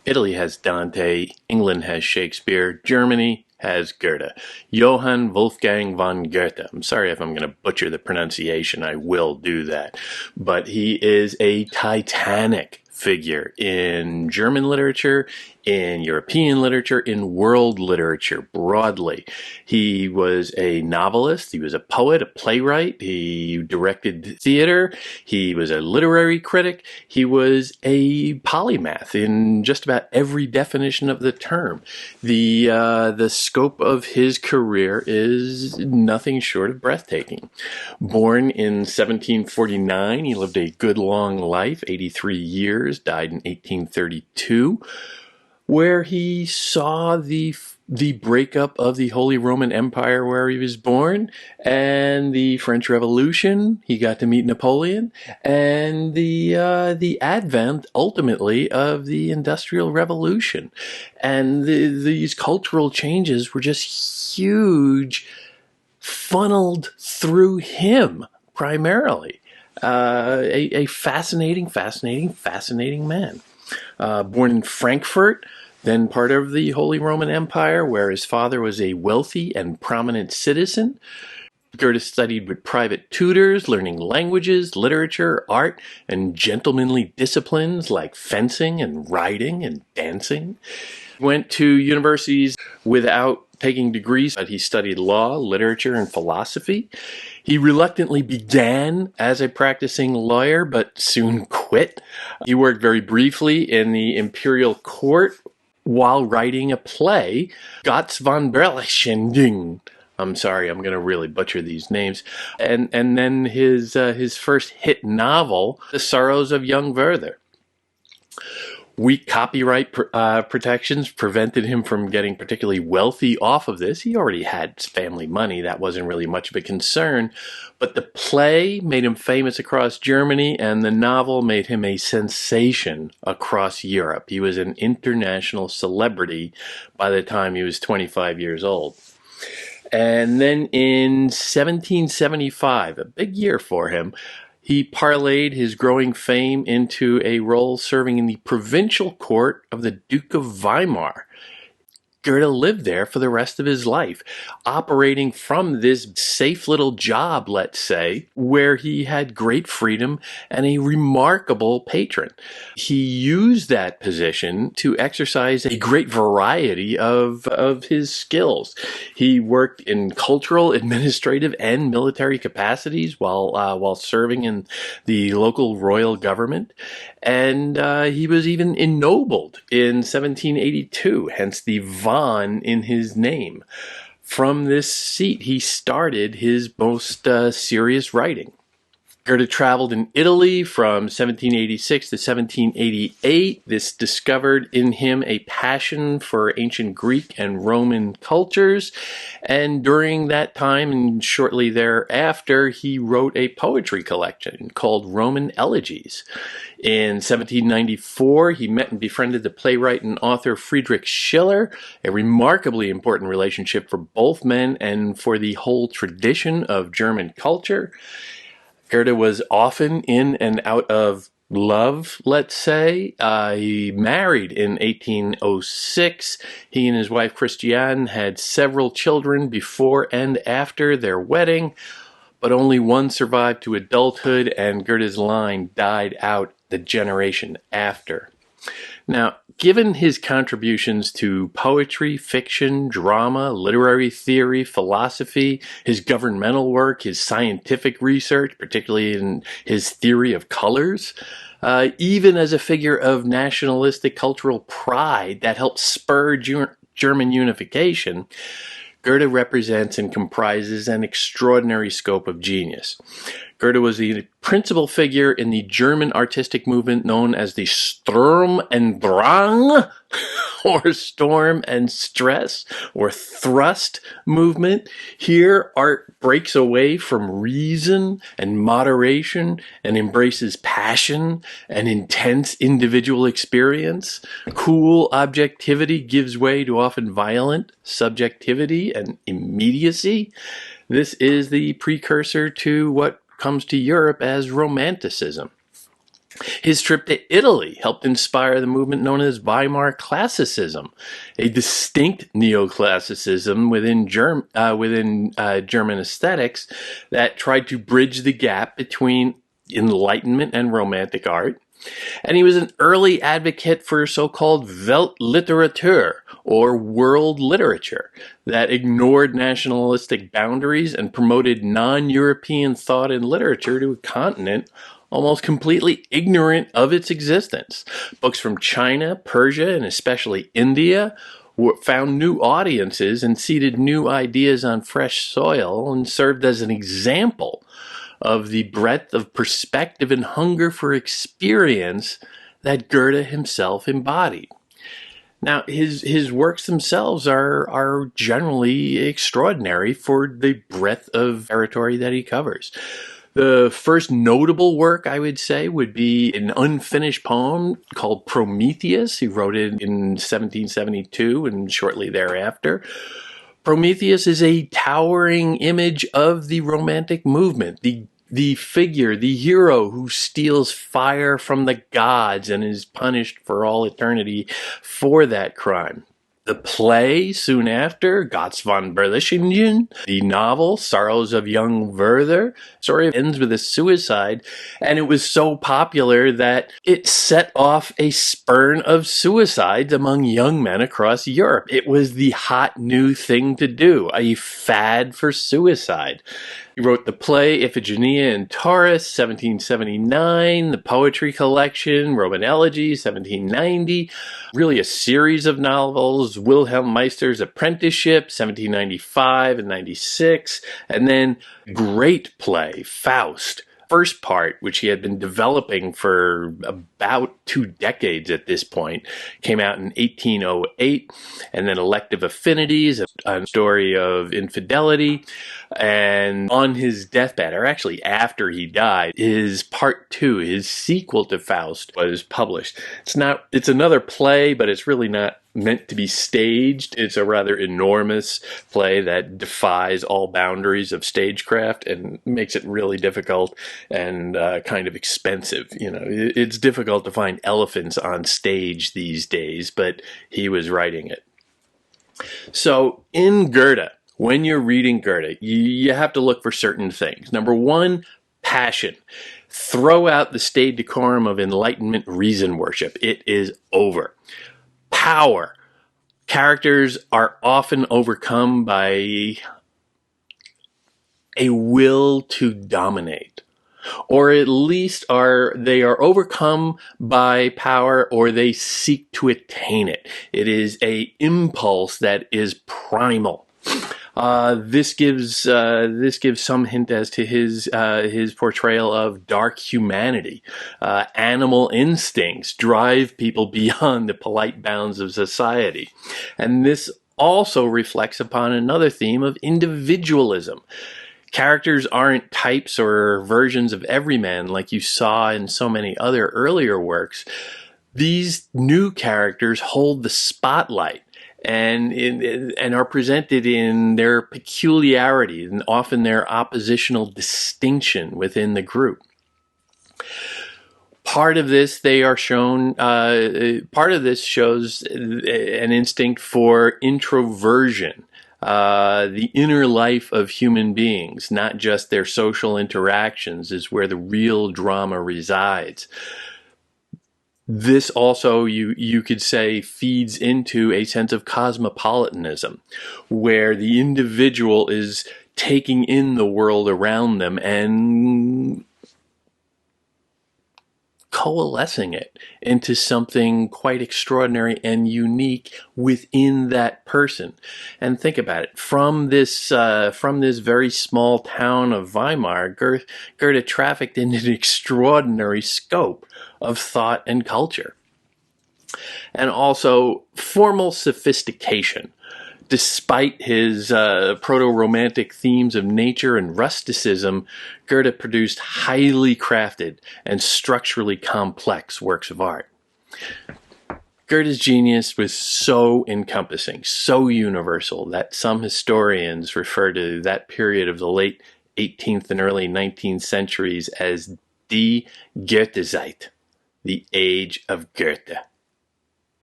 Italy has Dante, England has Shakespeare, Germany has Goethe. Johann Wolfgang von Goethe. I'm sorry if I'm going to butcher the pronunciation, I will do that. But he is a titanic figure in German literature, in European literature, in world literature broadly. He was a novelist, he was a poet, a playwright, he directed theater, he was a literary critic, he was a polymath in just about every definition of the term. The scope of his career is nothing short of breathtaking. Born in 1749, he lived a good long life, 83 years, died in 1832, where he saw the breakup of the Holy Roman Empire where he was born, and the French Revolution. He got to meet Napoleon, and the advent, ultimately, of the Industrial Revolution. And these cultural changes were just huge, funneled through him, primarily. A fascinating man. Born in Frankfurt, then part of the Holy Roman Empire, where his father was a wealthy and prominent citizen. Goethe studied with private tutors, learning languages, literature, art, and gentlemanly disciplines like fencing and riding and dancing. Went to universities without taking degrees, but he studied law, literature, and philosophy. He reluctantly began as a practicing lawyer, but soon quit. He worked very briefly in the imperial court while writing a play, Gotts von Berlichingen. I'm sorry, I'm going to really butcher these names. And then his first hit novel, The Sorrows of Young Werther. Weak copyright protections prevented him from getting particularly wealthy off of this. He already had family money. That wasn't really much of a concern. But the play made him famous across Germany, and the novel made him a sensation across Europe. He was an international celebrity by the time he was 25 years old. And then in 1775, a big year for him, he parlayed his growing fame into a role serving in the provincial court of the Duke of Weimar. Goethe lived there for the rest of his life, operating from this safe little job, let's say, where he had great freedom and a remarkable patron. He used that position to exercise a great variety of his skills. He worked in cultural, administrative, and military capacities while serving in the local royal government. And he was even ennobled in 1782, hence the von in his name. From this seat, he started his most serious writing. Goethe traveled in Italy from 1786 to 1788. This discovered in him a passion for ancient Greek and Roman cultures. And during that time and shortly thereafter, he wrote a poetry collection called Roman Elegies. In 1794, he met and befriended the playwright and author Friedrich Schiller, a remarkably important relationship for both men and for the whole tradition of German culture. Goethe was often in and out of love, let's say. He married in 1806. He and his wife Christiane had several children before and after their wedding, but only one survived to adulthood, and Goethe's line died out the generation after. Now, given his contributions to poetry, fiction, drama, literary theory, philosophy, his governmental work, his scientific research, particularly in his theory of colors, even as a figure of nationalistic cultural pride that helped spur German unification, Goethe represents and comprises an extraordinary scope of genius. Goethe was the principal figure in the German artistic movement known as the Sturm und Drang, or Storm and Stress, or Thrust movement. Here, art breaks away from reason and moderation and embraces passion and intense individual experience. Cool objectivity gives way to often violent subjectivity and immediacy. This is the precursor to what comes to Europe as Romanticism. His trip to Italy helped inspire the movement known as Weimar Classicism, a distinct neoclassicism within German aesthetics that tried to bridge the gap between Enlightenment and Romantic art. And he was an early advocate for so-called Weltliteratur, or world literature, that ignored nationalistic boundaries and promoted non-European thought and literature to a continent almost completely ignorant of its existence. Books from China, Persia, and especially India found new audiences and seeded new ideas on fresh soil and served as an example of the breadth of perspective and hunger for experience that Goethe himself embodied. Now, his works themselves are generally extraordinary for the breadth of territory that he covers. The first notable work, I would say, would be an unfinished poem called Prometheus. He wrote it in 1772 and shortly thereafter. Prometheus is a towering image of the Romantic movement, the figure, the hero who steals fire from the gods and is punished for all eternity for that crime. The play soon after, Gotts von Berlichingen, the novel, Sorrows of Young Werther, story ends with a suicide, and it was so popular that it set off a spurn of suicides among young men across Europe. It was the hot new thing to do, a fad for suicide. He wrote the play Iphigenia in Taurus, 1779, the poetry collection, Roman Elegy, 1790, really a series of novels, Wilhelm Meister's Apprenticeship, 1795 and 96, and then great play, Faust. First part, which he had been developing for about 2 decades at this point, came out in 1808, and then Elective Affinities, a story of infidelity, and on his deathbed, or actually after he died, his part 2, his sequel to Faust, was published. It's another play, but it's really not meant to be staged. It's a rather enormous play that defies all boundaries of stagecraft and makes it really difficult and kind of expensive. It's difficult to find elephants on stage these days, but he was writing it. So in Goethe, when you're reading Goethe, you have to look for certain things. Number one, passion. Throw out the staid decorum of Enlightenment reason worship. It is over. Power. Characters are often overcome by a will to dominate, or at least they are overcome by power, or they seek to attain it. It is an impulse that is primal. This gives some hint as to his portrayal of dark humanity. Animal instincts drive people beyond the polite bounds of society, and this also reflects upon another theme of individualism. Characters aren't types or versions of every man like you saw in so many other earlier works. These new characters hold the spotlight and are presented in their peculiarity and often their oppositional distinction within the group. Part of this shows an instinct for introversion, the inner life of human beings, not just their social interactions, is where the real drama resides. This also, you could say, feeds into a sense of cosmopolitanism, where the individual is taking in the world around them and coalescing it into something quite extraordinary and unique within that person. And think about it, from this very small town of Weimar, Goethe trafficked in an extraordinary scope of thought and culture. And also formal sophistication. Despite his proto-romantic themes of nature and rusticism, Goethe produced highly crafted and structurally complex works of art. Goethe's genius was so encompassing, so universal, that some historians refer to that period of the late 18th and early 19th centuries as die Goethezeit, The Age of Goethe.